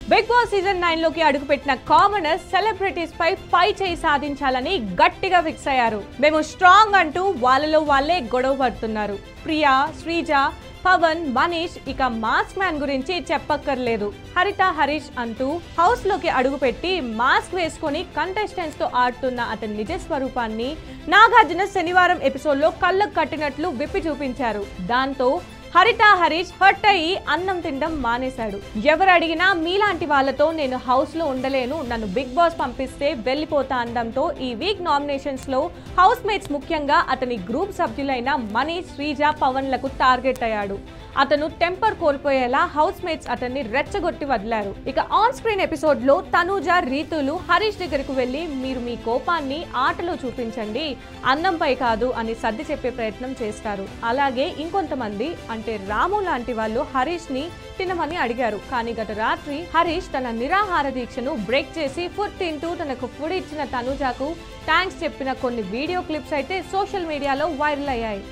Big boss season 9 లోకి అడుగుపెట్టిన commoners celebrities పై చేయి సాధించాలని గట్టిగా ఫిక్స్ అయ్యారు. మేము స్ట్రాంగ్ అంటూ వాళ్ళలో వాళ్ళే గొడవ పడుతున్నారు. ప్రియా, శ్రీజ, పవన్, మనీష్ ఇక మాస్క్ మ్యాన్ గురించి చెప్పక్కర్లేదు. హరిత, హరీష్ అంటూ హౌస్ లోకి అడుగుపెట్టి మాస్క్ వేసుకొని కంటెస్టెంట్స్ తో ఆడుతున్న అతని నిజ స్వరూపాన్ని నాగార్జున శనివారం ఎపిసోడ్ లో కళ్ళకు కట్టినట్లు విప్పి చూపించారు. దాంతో హరిత, హరీష్ హర్ట్ అయ్యి అన్నం తినడం మానేశాడు. ఎవరు అడిగినా మీలాంటి వాళ్ళతో నేను హౌస్ లో ఉండలేను, నన్ను బిగ్ బాస్ పంపిస్తే వెళ్ళిపోతా అనడంతో ఈ వీక్ నామినేషన్స్ లో హౌస్ మేట్స్ ముఖ్యంగా అతని గ్రూప్ సభ్యులైన మనీష్, శ్రీజ, పవన్లకు టార్గెట్ అయ్యాడు. అతను టెంపర్ కోల్పోయేలా హౌస్ మేట్స్ అతన్ని రెచ్చగొట్టి వదిలారు. ఇక ఆన్ స్క్రీన్ ఎపిసోడ్ లో తనూజ, రీతులు హరీష్ దగ్గరకు వెళ్లి మీరు మీ కోపాన్ని ఆటలో చూపించండి, అన్నంపై కాదు అని సర్ది చెప్పే ప్రయత్నం చేస్తారు. అలాగే ఇంకొంతమంది అంటే రాము లాంటి వాళ్ళు హరీష్ ని తినమని అడిగారు. కానీ గత రాత్రి హరీష్ తన నిరాహార దీక్షను బ్రేక్ చేసి ఫుడ్ తింటూ తనకు ఫుడ్ ఇచ్చిన తనూజకు థ్యాంక్స్ చెప్పిన కొన్ని వీడియో క్లిప్స్ అయితే సోషల్ మీడియాలో వైరల్ అయ్యాయి.